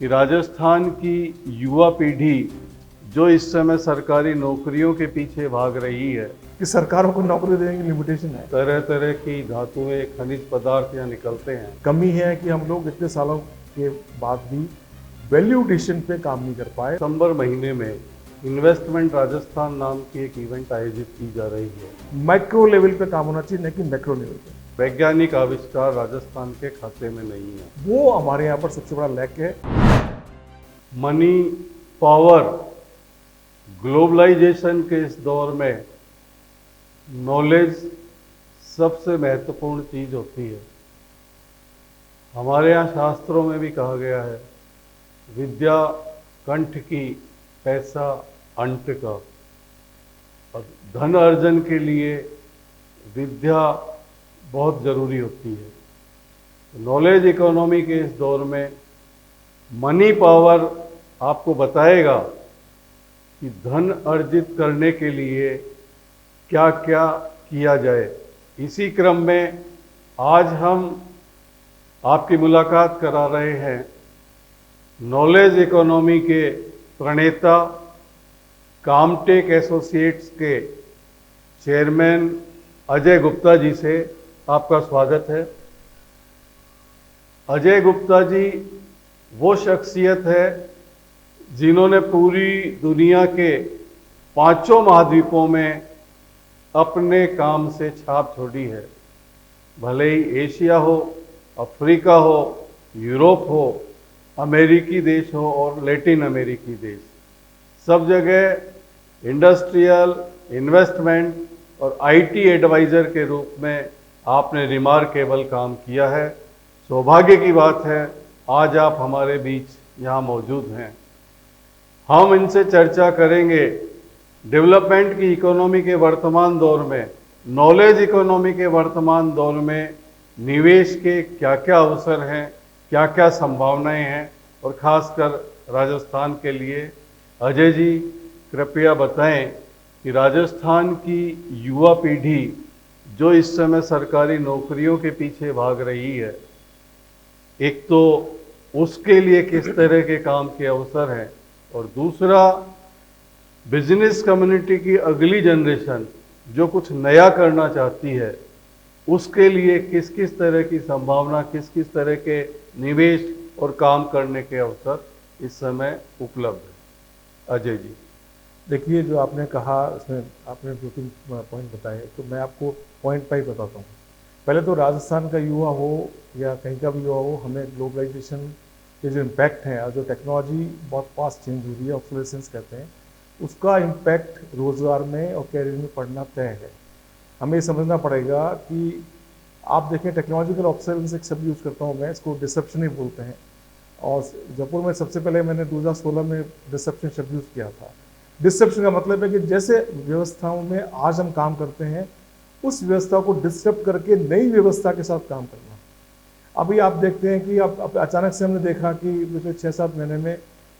कि राजस्थान की युवा पीढ़ी जो इस समय सरकारी नौकरियों के पीछे भाग रही है, कि सरकारों को नौकरी देने की लिमिटेशन है। तरह तरह की धातुएं, खनिज पदार्थ यहाँ निकलते हैं। कमी है कि हम लोग इतने सालों के बाद भी वैल्यू एडिशन पे काम नहीं कर पाए। दिसंबर महीने में इन्वेस्टमेंट राजस्थान नाम की एक इवेंट आयोजित की जा रही है। माइक्रो लेवल पे काम होना चाहिए, न कि मैक्रो लेवल पे। वैज्ञानिक आविष्कार राजस्थान के खाते में नहीं है। वो हमारे यहाँ पर सबसे बड़ा लैक है। मनी पावर ग्लोबलाइजेशन के इस दौर में नॉलेज सबसे महत्वपूर्ण चीज होती है। हमारे यहाँ शास्त्रों में भी कहा गया है, विद्या कंठ की, पैसा अंट का। और धन अर्जन के लिए विद्या बहुत जरूरी होती है। नॉलेज इकोनॉमी के इस दौर में मनी पावर आपको बताएगा कि धन अर्जित करने के लिए क्या क्या किया जाए। इसी क्रम में आज हम आपकी मुलाकात करा रहे हैं नॉलेज इकोनॉमी के प्रणेता, कामटेक एसोसिएट्स के चेयरमैन अजय गुप्ता जी से। आपका स्वागत है। अजय गुप्ता जी वो शख्सियत है जिन्होंने पूरी दुनिया के 5 महाद्वीपों में अपने काम से छाप छोड़ी है। भले ही एशिया हो, अफ्रीका हो, यूरोप हो, अमेरिकी देश हो और लैटिन अमेरिकी देश, सब जगह इंडस्ट्रियल, इन्वेस्टमेंट और आईटी एडवाइज़र के रूप में आपने रिमार्केबल काम किया है। सौभाग्य की बात है आज आप हमारे बीच यहाँ मौजूद हैं। हम इनसे चर्चा करेंगे डेवलपमेंट की इकोनॉमी के वर्तमान दौर में, नॉलेज इकोनॉमी के वर्तमान दौर में निवेश के क्या क्या अवसर हैं, क्या क्या संभावनाएं हैं, और ख़ासकर राजस्थान के लिए। अजय जी कृपया बताएं कि राजस्थान की युवा पीढ़ी जो इस समय सरकारी नौकरियों के पीछे भाग रही है, एक तो उसके लिए किस तरह के काम के अवसर हैं, और दूसरा बिजनेस कम्युनिटी की अगली जनरेशन जो कुछ नया करना चाहती है, उसके लिए किस किस तरह की संभावना, किस किस तरह के निवेश और काम करने के अवसर इस समय उपलब्ध है। अजय जी। देखिए, जो आपने कहा उसमें आपने 2-3 पॉइंट बताए, तो मैं आपको पॉइंट पर ही बताता हूँ। पहले तो राजस्थान का युवा हो या कहीं का भी युवा हो, हमें ग्लोबलाइजेशन के जो इम्पैक्ट हैं और जो टेक्नोलॉजी बहुत फास्ट चेंज हो रही है, ऑब्सोलेसेंस कहते हैं, उसका इम्पैक्ट रोज़गार में और कैरियर में पड़ना तय है। हमें ये समझना पड़ेगा कि आप देखें, टेक्नोलॉजिकल ऑब्सोलेसेंस एक शब्द यूज़ करता हूँ मैं, इसको डिसरप्शन ही बोलते हैं। और जयपुर में सबसे पहले मैंने 2016 में डिसरप्शन शब्द यूज़ किया था। डिसरप्शन का मतलब है कि जैसे व्यवस्थाओं में आज हम काम करते हैं, उस व्यवस्था को डिस्टर्ब करके नई व्यवस्था के साथ काम करना। अभी आप देखते हैं कि अब अचानक से हमने देखा कि पिछले 6-7 महीने में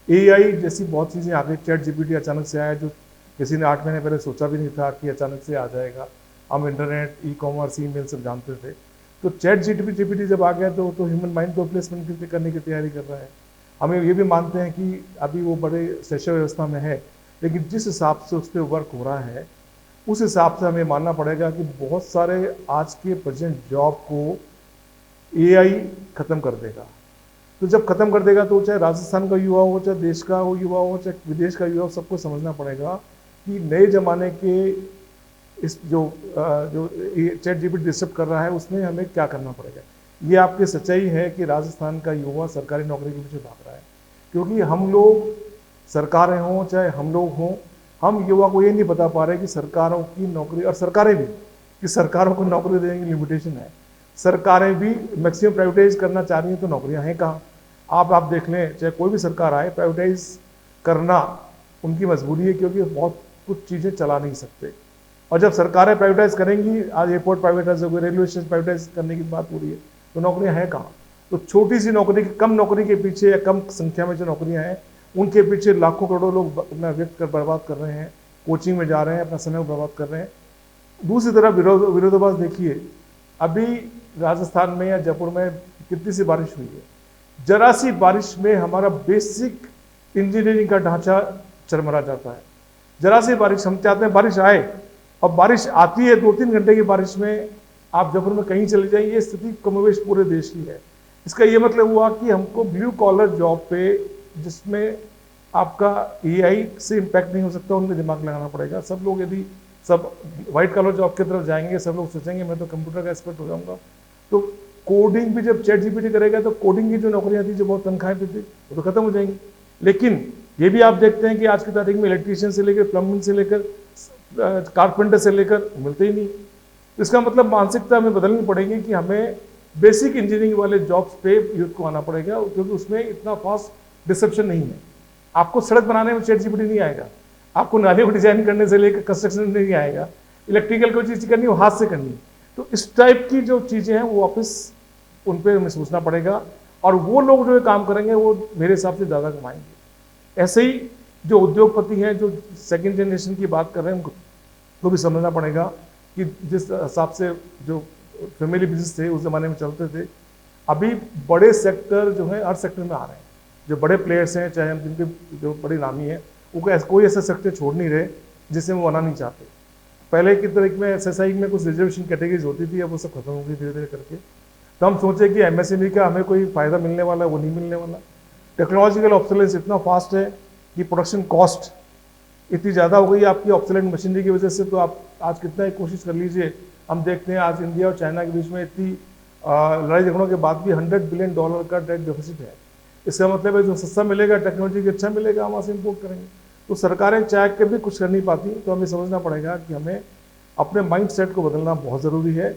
एआई जैसी बहुत चीज़ें आ गई। चैट जीपीटी अचानक से आया, जो किसी ने 8 महीने पहले सोचा भी नहीं था कि अचानक से आ जाएगा। हम इंटरनेट, ई कॉमर्स, ईमेल सब जानते थे। तो चैट जीपीटी जब आ गया तो ह्यूमन माइंड को रिप्लेसमेंट करने की तैयारी कर रहा है। हम ये भी मानते हैं कि अभी वो बड़े शैशव व्यवस्था में है, लेकिन जिस हिसाब से उस पर वर्क हो रहा है, उस हिसाब से हमें मानना पड़ेगा कि बहुत सारे आज के प्रेजेंट जॉब को एआई खत्म कर देगा। तो जब खत्म कर देगा तो चाहे राजस्थान का युवा हो, चाहे देश का हो युवा हो, चाहे विदेश का युवा हो, सबको समझना पड़ेगा कि नए जमाने के इस जो चैट जीपीटी डिस्टर्ब कर रहा है, उसमें हमें क्या करना पड़ेगा। ये आपकी सच्चाई है कि राजस्थान का युवा सरकारी नौकरी के पीछे भाग रहा है, क्योंकि हम लोग, सरकारें हों चाहे हम लोग हों, हम युवा को ये नहीं बता पा रहे कि सरकारों की नौकरी, और सरकारें भी, कि सरकारों को नौकरी देने की लिमिटेशन है। सरकारें भी मैक्सिमम प्राइवेटाइज करना चाह रही हैं, तो नौकरियां हैं कहाँ। आप देख लें, चाहे कोई भी सरकार आए, प्राइवेटाइज करना उनकी मजबूरी है, क्योंकि बहुत कुछ चीज़ें चला नहीं सकते। और जब सरकारें प्राइवेटाइज करेंगी, आज एयरपोर्ट प्राइवेटाइज हो गए, रेलवे स्टेशन प्राइवेटाइज करने की बात हो रही है, तो नौकरियां हैं कहाँ। तो छोटी सी नौकरी, कम नौकरी के पीछे या कम संख्या में जो नौकरियां हैं, उनके पीछे लाखों करोड़ों लोग अपना व्यक्त कर बर्बाद कर रहे हैं, कोचिंग में जा रहे हैं, अपना समय बर्बाद कर रहे हैं। दूसरी तरफ विरोधाभास देखिए, अभी राजस्थान में या जयपुर में कितनी सी बारिश हुई है, जरा सी बारिश में हमारा बेसिक इंजीनियरिंग का ढांचा चरमरा जाता है। जरा सी बारिश, हम चाहते हैं बारिश आए, और बारिश आती है 2-3 घंटे की बारिश में आप जयपुर में कहीं चले जाइए, ये स्थिति कमोवेश पूरे देश की है। इसका ये मतलब हुआ कि हमको ब्लू कॉलर जॉब पे, जिसमें आपका एआई से इम्पैक्ट नहीं हो सकता, उनमें दिमाग लगाना पड़ेगा। सब लोग यदि सब व्हाइट कॉलर जॉब की तरफ जाएंगे, सब लोग सोचेंगे मैं तो कंप्यूटर का एक्सपर्ट हो जाऊंगा, तो कोडिंग भी जब चैट जीपीटी करेगा तो कोडिंग की जो नौकरियां थी, जो बहुत तनख्वाहें भी थी, वो तो खत्म हो जाएंगी। लेकिन ये भी आप देखते हैं कि आज की तारीख में इलेक्ट्रीशियन से लेकर, प्लम्बिंग से लेकर, कारपेंटर से लेकर मिलते ही नहीं। इसका मतलब मानसिकता हमें बदलनी पड़ेगी कि हमें बेसिक इंजीनियरिंग वाले जॉब्स पे यूथ को आना पड़ेगा, क्योंकि उसमें इतना फास्ट डिसेप्शन नहीं है। आपको सड़क बनाने में चैट जीपीटी नहीं आएगा, आपको नालियों को डिजाइन करने से लेकर कंस्ट्रक्शन नहीं आएगा, इलेक्ट्रिकल कोई चीज़ करनी वो हाथ से करनी है। तो इस टाइप की जो चीज़ें हैं वो वापस उन पर हमें सोचना पड़ेगा, और वो लोग जो काम करेंगे वो मेरे हिसाब से ज़्यादा कमाएंगे। ऐसे ही जो उद्योगपति हैं, जो सेकेंड जनरेशन की बात कर रहे हैं, उनको भी समझना पड़ेगा कि जिस हिसाब से जो फैमिली बिजनेस थे उस ज़माने में चलते थे, अभी बड़े सेक्टर जो है हर सेक्टर में आ रहे हैं। जो बड़े प्लेयर्स हैं, चाहे हम जिनके जो बड़ी नामी है, वो कोई ऐसा सेक्टर छोड़ नहीं रहे जिसे वो आना नहीं चाहते। पहले की तरह में एसएसआई में कुछ रिजर्वेशन कैटेगरीज होती थी, अब वो सब खत्म हो गई धीरे धीरे करके। तो हम सोचे कि एमएसएमई का हमें कोई फ़ायदा मिलने वाला है, वो नहीं मिलने वाला। टेक्नोलॉजिकल ऑब्सोलेंस इतना फास्ट है कि प्रोडक्शन कॉस्ट इतनी ज़्यादा हो गई है आपकी ऑब्सोलेंट मशीनरी की वजह से। तो आप आज कितना ही कोशिश कर लीजिए, हम देखते हैं आज इंडिया और चाइना के बीच में इतनी लड़ाई झगड़ों के बाद भी $100 बिलियन का ट्रेड डेफिसिट है। इसका मतलब है जो सस्ता मिलेगा, टेक्नोलॉजी अच्छा मिलेगा, हम वहाँ से इम्पोर्ट करेंगे। तो सरकारें चाह के भी कुछ कर नहीं पाती। तो हमें समझना पड़ेगा कि हमें अपने माइंड सेट को बदलना बहुत ज़रूरी है।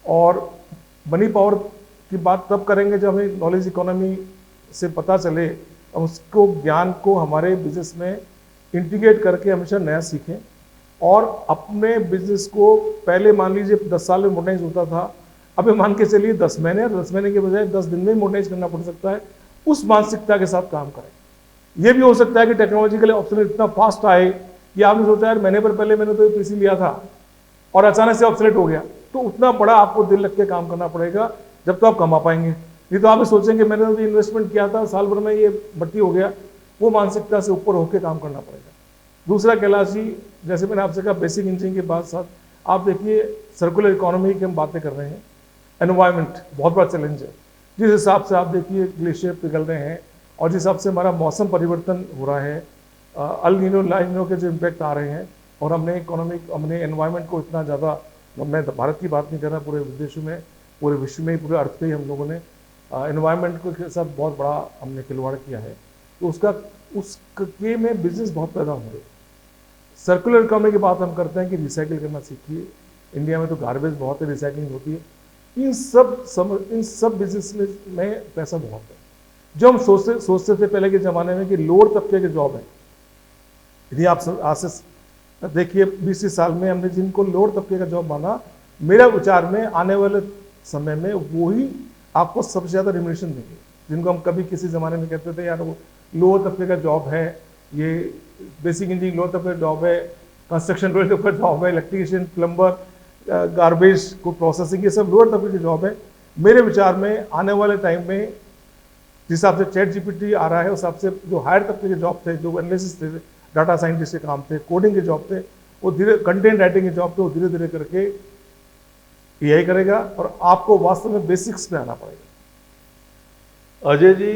और मनी पावर की बात तब करेंगे जब हमें नॉलेज इकोनॉमी से पता चले, हम उसको ज्ञान को हमारे बिजनेस में इंटीग्रेट करके हमेशा नया सीखें। और अपने बिजनेस को पहले मान लीजिए 10 साल में मॉडर्नाइज होता था, अभी मान के चलिए 10 महीने, 10 महीने के बजाय 10 दिन में मॉडर्नाइज करना पड़ सकता है। उस मानसिकता के साथ काम करें। यह भी हो सकता है कि टेक्नोलॉजिकल ऑप्शन इतना फास्ट आए कि आपने सोचा यार महीने पर पहले मैंने तो पीसी लिया था और अचानक से ऑब्सोलेट हो गया, तो उतना बड़ा आपको दिल लग के काम करना पड़ेगा जब तो आप कमा पाएंगे। नहीं तो आप सोचेंगे मैंने तो इन्वेस्टमेंट किया था, साल भर में ये बट्टी हो गया। वो मानसिकता से ऊपर होकर काम करना पड़ेगा। दूसरा कैलाश जी, जैसे मैंने आपसे कहा बेसिक इंजीनियरिंग के बाद साथ आप देखिए सर्कुलर इकोनॉमी की हम बातें कर रहे हैं। एनवायरनमेंट बहुत बड़ा चैलेंज है। जिस हिसाब से आप देखिए ग्लेशियर पिघल रहे हैं और जिस हिसाब से हमारा मौसम परिवर्तन हो रहा है, अल नीनो ला नीनो के जो इम्पैक्ट आ रहे हैं, और हमने एनवायरनमेंट को इतना ज़्यादा, मैं भारत की बात नहीं कर रहा, पूरे विदेशों में, पूरे विश्व में, पूरे अर्थ पे हम लोगों ने एनवायरनमेंट के साथ बहुत बड़ा हमने खिलवाड़ किया है। तो उसके में बिजनेस बहुत पैदा होंगे। सर्कुलर इकोनॉमी की बात हम करते हैं कि रिसाइकिल करना सीखिए। इंडिया में तो गार्बेज बहुत है, रिसाइकलिंग होती है। इन सब बिजनेस में पैसा बहुत है। जो हम सोचते थे पहले के ज़माने में कि लोअर तबके के जॉब है, यदि आप आज से देखिए 20 साल में हमने जिनको लोअर तबके का जॉब माना, मेरा विचार में आने वाले समय में वही आपको सबसे ज़्यादा रिम्यूनरेशन देंगे। जिनको हम कभी किसी ज़माने में कहते थे यार वो लोअर तबके का जॉब है, ये बेसिक इंजीनियरिंग लोअर तबके का जॉब है, कंस्ट्रक्शन लोअर तबके का जॉब है, इलेक्ट्रीशियन, प्लम्बर, गार्बेज को प्रोसेसिंग, ये सब लोअर तबके की जॉब है। मेरे विचार में आने वाले टाइम में जिस हिसाब से चैट जीपीटी आ रहा है, उस हिसाब से जो हायर तबके के जॉब थे, जो एनालिसिस थे, डाटा साइंटिस्ट के काम थे, कोडिंग के जॉब थे, वो धीरे, कंटेंट राइटिंग के जॉब थे, वो धीरे धीरे करके एआई करेगा और आपको वास्तव में बेसिक्स पे आना पड़ेगा। अजय जी,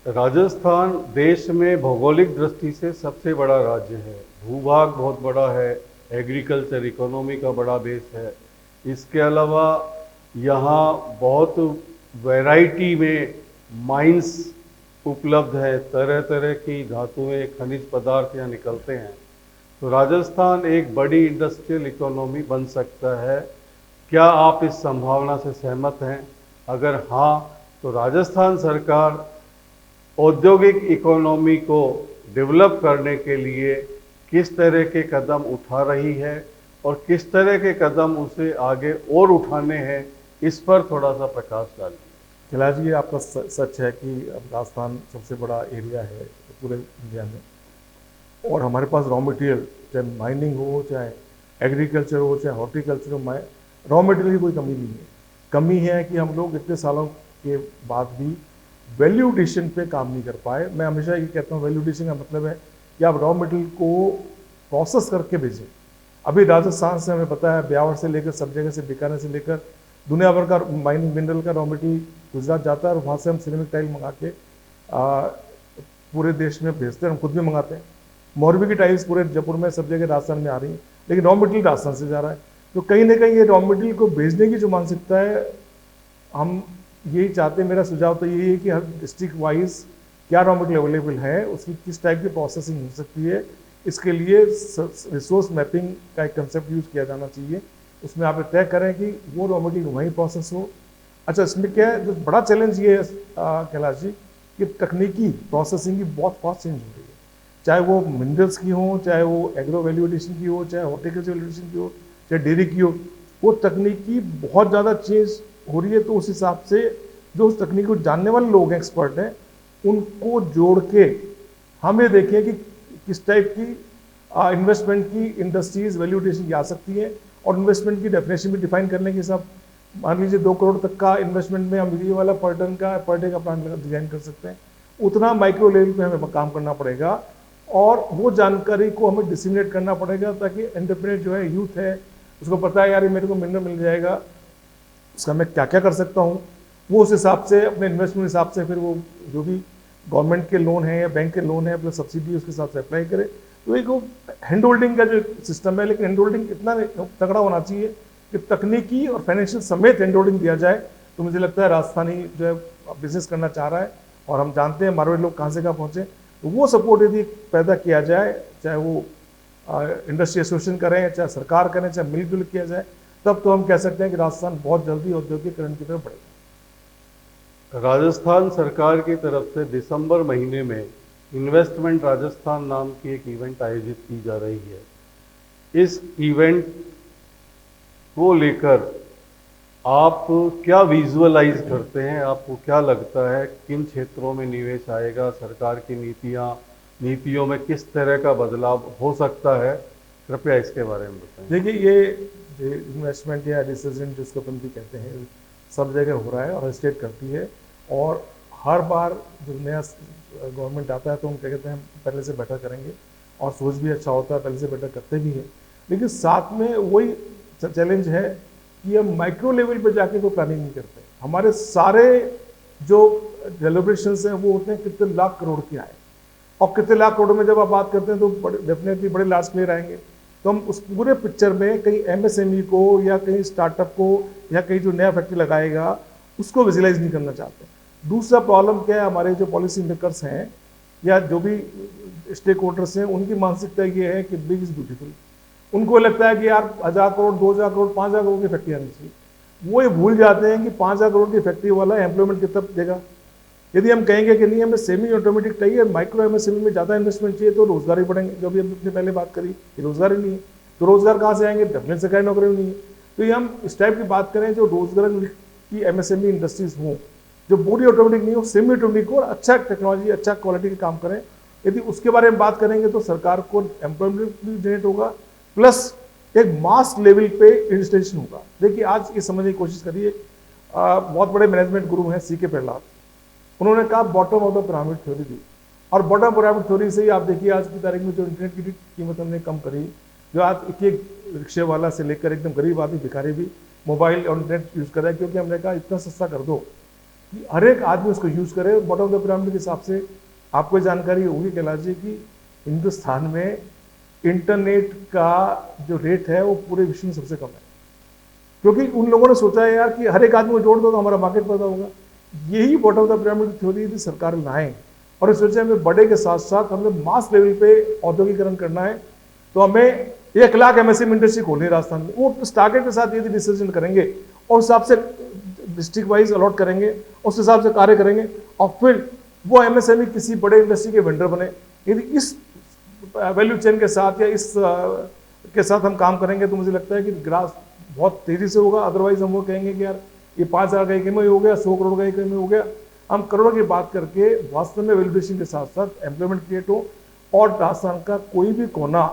राजस्थान देश में भौगोलिक दृष्टि से सबसे बड़ा राज्य है। भूभाग बहुत बड़ा है, एग्रीकल्चर इकोनॉमी का बड़ा बेस है। इसके अलावा यहाँ बहुत वैरायटी में माइंस उपलब्ध है, तरह तरह की धातुएं, खनिज पदार्थ यहाँ निकलते हैं। तो राजस्थान एक बड़ी इंडस्ट्रियल इकोनॉमी बन सकता है। क्या आप इस संभावना से सहमत हैं? अगर हाँ, तो राजस्थान सरकार औद्योगिक इकोनॉमी को डेवलप करने के लिए किस तरह के कदम उठा रही है और किस तरह के कदम उसे आगे और उठाने हैं, इस पर थोड़ा सा प्रकाश डालिए। कैलाश जी, आपका सच है कि अब राजस्थान सबसे बड़ा एरिया है पूरे इंडिया में, और हमारे पास रॉ मटेरियल, चाहे माइनिंग हो, चाहे एग्रीकल्चर हो, चाहे हॉर्टिकल्चर हो, रॉ मटेरियल की कोई कमी नहीं है। कमी है कि हम लोग इतने सालों के बाद भी वैल्यू एडिशन पे काम नहीं कर पाए। मैं हमेशा ये कहता हूँ वैल्यू एडिशन का मतलब है कि आप रॉ मटेरियल को प्रोसेस करके भेजें। अभी राजस्थान से हमें पता है ब्यावर से लेकर सब जगह से बीकानेर से लेकर दुनिया भर का माइनिंग मिनरल का रॉ मटेरियल गुजरात जाता है और वहाँ से हम सिरेमिक टाइल मंगा के पूरे देश में भेजते हैं, हम खुद भी मंगाते हैं। मोरबी की टाइल्स पूरे जयपुर में सब जगह राजस्थान में आ रही है, लेकिन रॉ मटेरियल राजस्थान से जा रहा है। तो कहीं ना कहीं ये रॉ मटेरियल को भेजने की जो मानसिकता है, हम यही चाहते हैं। मेरा सुझाव तो यही है कि हर डिस्ट्रिक्ट वाइज क्या रॉ मटेरियल अवेलेबल है, उसकी किस टाइप की प्रोसेसिंग हो सकती है, इसके लिए रिसोर्स मैपिंग का एक कंसेप्ट यूज किया जाना चाहिए। उसमें आप तय करें कि वो रॉ मटेरियल वहीं प्रोसेस हो। अच्छा, इसमें क्या है, जो बड़ा चैलेंज ये है कैलाश जी, कि तकनीकी प्रोसेसिंग की बहुत फास्ट चेंज हो रही है, चाहे वो मिनरल्स की हो, चाहे वो एग्रो वैल्यू एडिशन की हो, चाहे हॉर्टिकल्चर वैल्यू एडिशन की हो, चाहे डेयरी की हो, वो तकनीकी बहुत ज़्यादा चेंज हो रही है। तो उस हिसाब से जो उस तकनीक को जानने वाले लोग हैं, एक्सपर्ट हैं, उनको जोड़ के हम ये देखें कि किस टाइप की इन्वेस्टमेंट की इंडस्ट्रीज वैल्यू एडिशन की आ सकती है, और इन्वेस्टमेंट की डेफिनेशन भी डिफाइन करने के हिसाब, मान लीजिए 2 करोड़ तक का इन्वेस्टमेंट में हम ये वाला पर डे का प्लान डिजाइन कर सकते हैं। उतना माइक्रो लेवल पे हमें काम करना पड़ेगा, और वो जानकारी को हमें डिसिमिनेट करना पड़ेगा, ताकि एंटरप्रेन्योर जो है, यूथ है, उसको पता है यार ये मेरे को मिनरल मिल जाएगा, उसका मैं क्या क्या कर सकता हूँ। वो उस हिसाब से अपने इन्वेस्टमेंट हिसाब से फिर वो जो भी गवर्नमेंट के लोन है या बैंक के लोन है प्लस सब्सिडी उसके हिसाब से अप्लाई करे। तो एक हैंड होल्डिंग का जो सिस्टम है, लेकिन हैंड होल्डिंग इतना तगड़ा होना चाहिए कि तकनीकी और फाइनेंशियल समेत हैंड होल्डिंग दिया जाए। तो मुझे लगता है राजस्थानी जो है बिजनेस करना चाह रहा है, और हम जानते हैं मारवाड़ी लोग कहाँ से कहाँ पहुँचे, तो वो सपोर्ट यदि पैदा किया जाए, चाहे वो इंडस्ट्री एसोसिएशन करें, चाहे सरकार करें, चाहे मिलजुल किया जाए, तब तो हम कह सकते हैं कि राजस्थान बहुत जल्दी औद्योगिकरण की तरफ बढ़ेगा। राजस्थान सरकार की तरफ से दिसंबर महीने में इन्वेस्टमेंट राजस्थान नाम की एक इवेंट आयोजित की जा रही है। इस इवेंट को लेकर आप क्या विजुअलाइज करते हैं? आपको क्या लगता है किन क्षेत्रों में निवेश आएगा? सरकार की नीतियों में किस तरह का बदलाव हो सकता है? कृपया इसके बारे में बताएं। देखिए, ये इन्वेस्टमेंट या डिसीजन जिसको अपन भी कहते हैं, सब जगह हो रहा है और स्टेट करती है, और हर बार जब नया गवर्नमेंट आता है तो हम क्या कहते हैं, पहले से बेटर करेंगे, और सोच भी अच्छा होता है, पहले से बेटर करते भी हैं। लेकिन साथ में वही चैलेंज है कि हम माइक्रो लेवल पे जाके कोई प्लानिंग नहीं करते। हमारे सारे जो डेलिब्रेशंस हैं वो होते हैं कितने लाख करोड़ के आए, और कितने लाख करोड़ में जब आप बात करते हैं तो डेफिनेटली बड़े लार्ज प्लेयर आएंगे। तो हम उस पूरे पिक्चर में कहीं एमएसएमई को या कहीं स्टार्टअप को या कहीं जो नया फैक्ट्री लगाएगा उसको विजुलाइज नहीं करना चाहते। दूसरा प्रॉब्लम क्या है, हमारे जो पॉलिसी मेकर्स हैं या जो भी स्टेक होल्डर्स हैं, उनकी मानसिकता ये है कि बिग इज ब्यूटीफुल। उनको लगता है कि यार 1000 करोड़ 2000 करोड़ 5000 करोड़ की फैक्ट्री आनी चाहिए। वो ये भूल जाते हैं कि 5000 करोड़ की फैक्ट्री वाला एम्प्लॉयमेंट कितना देगा। यदि हम कहेंगे कि नहीं हमें सेमी ऑटोमेटिक चाहिए, माइक्रो एमएसएमई में ज़्यादा इन्वेस्टमेंट चाहिए, तो रोजगार ही बढ़ेंगे। जो भी हमने पहले बात करी कि रोजगार ही नहीं है, तो रोजगार कहाँ से आएंगे? डेफिनेट सरकारी नौकरी नहीं है। तो ये हम इस टाइप की बात करें जो रोजगार की एमएसएमई इंडस्ट्रीज हों, जो पूरी ऑटोमेटिक नहीं हो, सेमी ऑटोमेटिक हो, और अच्छा टेक्नोलॉजी अच्छा क्वालिटी का काम करें। यदि उसके बारे में बात करेंगे तो सरकार को एम्प्लॉयमेंट भी जनरेट होगा, प्लस एक मास लेवल पे इंस्टीट्यूशन होगा। देखिए, आज ये समझने की कोशिश करिए, बहुत बड़े मैनेजमेंट गुरु हैं सीके प्रहलाद, उन्होंने कहा bottom of the pyramid theory दी, और बॉटम पिरामिड थ्योरी से ही आप देखिए आज की तारीख में जो इंटरनेट की कीमत हमने कम करी, जो आज एक रिक्शे वाला से लेकर एकदम गरीब आदमी भिखारी भी मोबाइल और इंटरनेट यूज़ कर रहा है, क्योंकि हमने कहा इतना सस्ता कर दो कि हर एक आदमी उसको यूज़ करे। बॉटम ऑफ द पिरामिड के हिसाब से आपको जानकारी होगी कैलाश जी की हिंदुस्तान में इंटरनेट का जो रेट है वो पूरे विश्व में सबसे कम है, क्योंकि उन लोगों ने सोचा है यार कि हर एक आदमी को जोड़ दो तो हमारा मार्केट पैदा होगा। यही bottom of the pyramid theory यदि सरकार लाएं और सोचे हमें बड़े के साथ साथ हमें मास लेवल पे औद्योगिकरण करना है, तो हमें 1 लाख एमएसएमई इंडस्ट्री खोलनी राजस्थान में। वो उस टारगेट के साथ यदि डिसीजन करेंगे और उस हिसाब से डिस्ट्रिक्ट वाइज अलॉट करेंगे, उस हिसाब से कार्य करेंगे, और फिर वो एमएसएमई किसी बड़े इंडस्ट्री के वेंडर बने। यदि इस वैल्यू चेन के साथ या इस के साथ हम काम करेंगे तो मुझे लगता है कि ग्रास बहुत तेजी से होगा। अदरवाइज हम वो कहेंगे कि यार ये 5000 का एक हो गया, 100 करोड़ का एक हो गया। हम करोड़ों की बात करके वास्तव में वैल्यूएशन के साथ साथ एम्प्लॉयमेंट क्रिएट हो, और राजस्थान का कोई भी कोना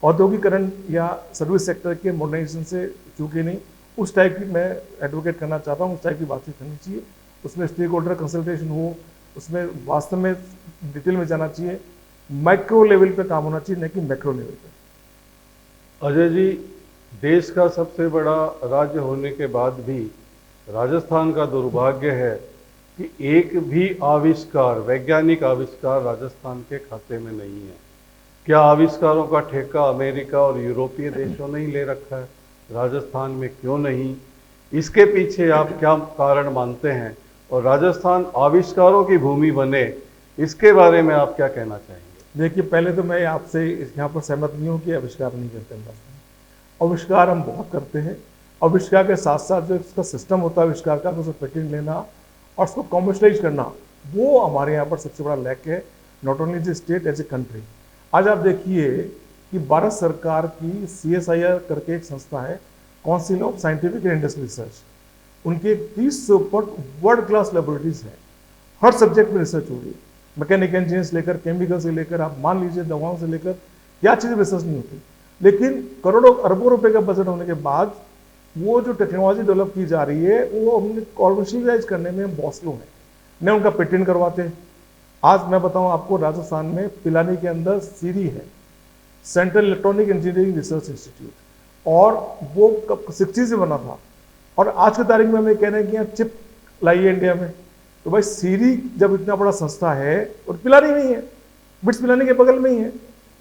औद्योगिकरण या सर्विस सेक्टर के मॉडर्नाइजेशन से चूके नहीं। उस टाइप की मैं एडवोकेट करना चाहता हूँ, उस टाइप की बातचीत करनी चाहिए। उसमें स्टेक होल्डर कंसल्टेशन हो, उसमें वास्तव में डिटेल में जाना चाहिए, माइक्रो लेवल पे काम होना चाहिए, न कि मैक्रो लेवल पे। अजय जी, देश का सबसे बड़ा राज्य होने के बाद भी राजस्थान का दुर्भाग्य है कि एक भी आविष्कार, वैज्ञानिक आविष्कार राजस्थान के खाते में नहीं है। क्या आविष्कारों का ठेका अमेरिका और यूरोपीय देशों ने ही ले रखा है? राजस्थान में क्यों नहीं? इसके पीछे आप क्या कारण मानते हैं? और राजस्थान आविष्कारों की भूमि बने, इसके बारे में आप क्या कहना चाहेंगे? देखिए, पहले तो मैं आपसे यहाँ पर सहमत नहीं हूँ कि आविष्कार नहीं करते हैं। आविष्कार हम बहुत करते हैं। आविष्कार के साथ साथ जो इसका सिस्टम होता है आविष्कार का, उसको पेटेंट लेना और उसको कॉमर्शलाइज करना, वो हमारे यहाँ पर सबसे बड़ा लैक है, not only the state as a country. आज आप देखिए कि भारत सरकार की CSIR करके एक संस्था है, council of scientific and industrial research, उनके 30 से ऊपर वर्ल्ड क्लास लेबोरेटरीज हैं। हर सब्जेक्ट में रिसर्च हो रही है, मैकेनिकल इंजीनियर से लेकर केमिकल से लेकर, आप मान लीजिए दवाओं से लेकर, क्या चीज़ें रिसर्च नहीं होती। लेकिन करोड़ों अरबों रुपए का बजट होने के बाद वो जो टेक्नोलॉजी डेवलप की जा रही है वो हमने कॉमर्शियलाइज करने में बहुत स्लो है, न उनका पेटेंट करवाते हैं। आज मैं बताऊं आपको, राजस्थान में पिलानी के अंदर सीरी है, central electronic engineering research institute, और वो 60 से बना था, और आज की तारीख में हमें कह रहे हैं कि यहाँ चिप लाई है इंडिया में। तो भाई सीरी जब इतना बड़ा संस्था है और पिलानी में ही है, बिट्स पिलानी के बगल में ही है,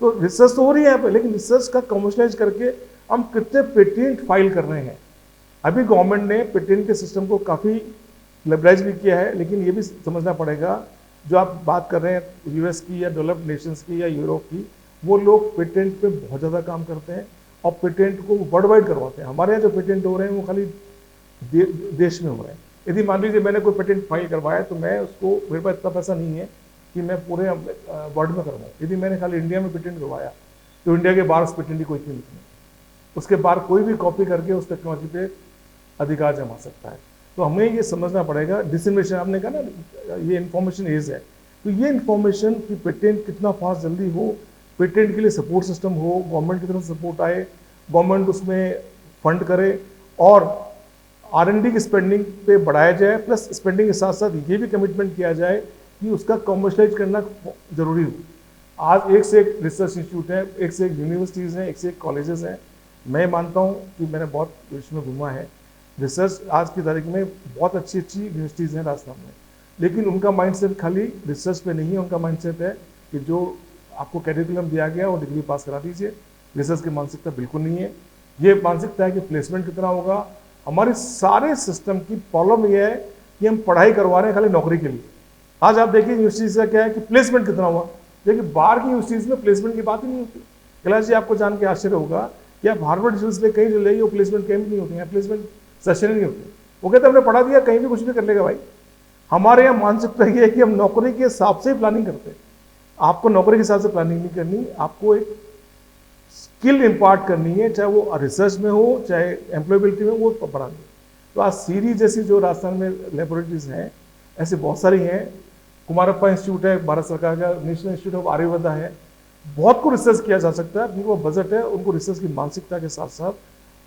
तो रिसर्च तो हो रही है यहाँ पे, लेकिन रिसर्च का कमर्शलाइज करके हम कितने पेटेंट फाइल कर रहे हैं। अभी गवर्नमेंट ने पेटेंट के सिस्टम को काफ़ी लिबरलाइज भी किया है, लेकिन ये भी समझना पड़ेगा, जो आप बात कर रहे हैं US की या डेवलप्ड नेशंस की या यूरोप की, वो लोग पेटेंट पे बहुत ज़्यादा काम करते हैं और पेटेंट को वर्ल्ड वाइड करवाते हैं। हमारे यहाँ जो पेटेंट हो रहे हैं वो खाली देश में हो रहे हैं। यदि मान लीजिए मैंने कोई पेटेंट फाइल करवाया तो मैं उसको, मेरे पास इतना पैसा नहीं है कि मैं पूरे वर्ल्ड में करवाऊँ। यदि मैंने खाली इंडिया में पेटेंट करवाया तो इंडिया के बाहर उस पेटेंट की कोई कीमत नहीं, उसके बाहर कोई भी कॉपी करके उस टेक्नोलॉजी पे अधिकार जमा सकता है। तो हमें ये समझना पड़ेगा, डिसइन्फॉर्मेशन, आपने कहा ना ये इन्फॉर्मेशन एज है, तो ये इन्फॉर्मेशन की पेटेंट कितना फास्ट जल्दी हो, पेटेंट के लिए सपोर्ट सिस्टम हो, गवर्नमेंट की तरफ सपोर्ट आए, गवर्नमेंट उसमें फंड करे और R&D की स्पेंडिंग पे बढ़ाया जाए, प्लस स्पेंडिंग के साथ साथ ये भी कमिटमेंट किया जाए कि उसका कमर्शलाइज करना जरूरी हो। आज एक से एक रिसर्च इंस्टीट्यूट है, एक से एक यूनिवर्सिटीज़ हैं, एक से एक कॉलेजेस हैं। मैं मानता हूँ कि मैंने बहुत विश्व में घूमा है, रिसर्च आज की तारीख में बहुत अच्छी यूनिवर्सिटीज़ हैं राजस्थान में, लेकिन उनका माइंडसेट खाली रिसर्च पे नहीं है। उनका माइंडसेट है कि जो आपको कैरिकुलम दिया गया वो डिग्री पास करा दीजिए। रिसर्च की मानसिकता बिल्कुल नहीं है। ये मानसिकता है कि प्लेसमेंट कितना होगा। हमारे सारे सिस्टम की प्रॉब्लम ये है कि हम पढ़ाई करवा रहे हैं खाली नौकरी के लिए। आज आप देखिए यूनिवर्सिटीज़ का क्या है कि प्लेसमेंट कितना हुआ, लेकिन बाहर की यूनिवर्सिटीज़ में प्लेसमेंट की बात ही नहीं होती। कैलाश जी, आपको जान के आश्चर्य होगा कि आप हार्वर्ड यूनिवर्सिटी कहीं चले जाइए, वो प्लेसमेंट कैंप नहीं होती हैं, प्लेसमेंट सेशन नहीं होते। वो कहते हमने पढ़ा दिया, कहीं भी कुछ भी कर लेगा भाई। हमारे यहाँ मानसिकता ये है कि हम नौकरी के हिसाब से ही प्लानिंग करते हैं। आपको नौकरी के हिसाब से प्लानिंग नहीं करनी, आपको एक स्किल इम्पार्ट करनी है, चाहे वो रिसर्च में हो चाहे एम्प्लॉयबिलिटी में, वो पढ़ानी है। तो आज सीरी जैसी जो राजस्थान में लेबोरेटरीज हैं, ऐसे बहुत सारी हैं। कुमारप्पा इंस्टीट्यूट है भारत सरकार का, नेशनल इंस्टीट्यूट ऑफ आयुर्वेदा है, बहुत को रिसर्च किया जा सकता है। उनको बजट है, उनको रिसर्च की मानसिकता के साथ साथ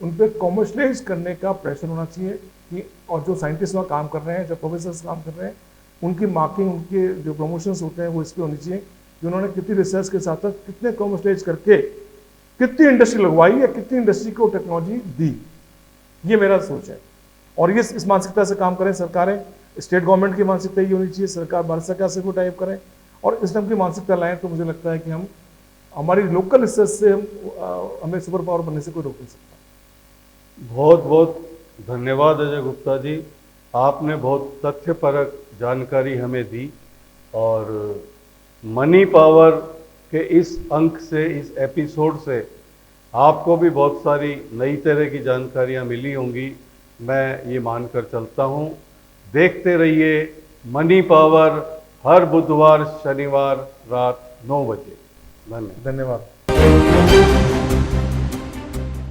उन पर कॉमर्शलाइज करने का प्रेशर होना चाहिए कि, और जो साइंटिस्ट वहाँ काम कर रहे हैं, जो प्रोफेसर्स काम कर रहे हैं, उनकी मार्किंग, उनके जो प्रमोशंस होते हैं वो इस पर होनी चाहिए कि उन्होंने कितनी रिसर्च के साथ साथ कितने कॉमर्शलाइज करके कितनी इंडस्ट्री लगवाई या कितनी इंडस्ट्री को टेक्नोलॉजी दी। ये मेरा सोच है, और ये इस मानसिकता से काम करें सरकारें। स्टेट गवर्नमेंट की मानसिकता ये होनी चाहिए, सरकार भारत सरकार से को टाइप करें और इस ढंग की मानसिकता लाएं, तो मुझे लगता है कि हम हमारी लोकल रिसर्च से हमें सुपर पावर बनने से कोई रोक नहीं सकता। बहुत बहुत धन्यवाद अजय गुप्ता जी, आपने बहुत तथ्यपरक जानकारी हमें दी, और मनी पावर के इस अंक से, इस एपिसोड से आपको भी बहुत सारी नई तरह की जानकारियां मिली होंगी, मैं ये मानकर चलता हूं। देखते रहिए मनी पावर, हर बुधवार शनिवार रात 9 बजे। धन्यवाद।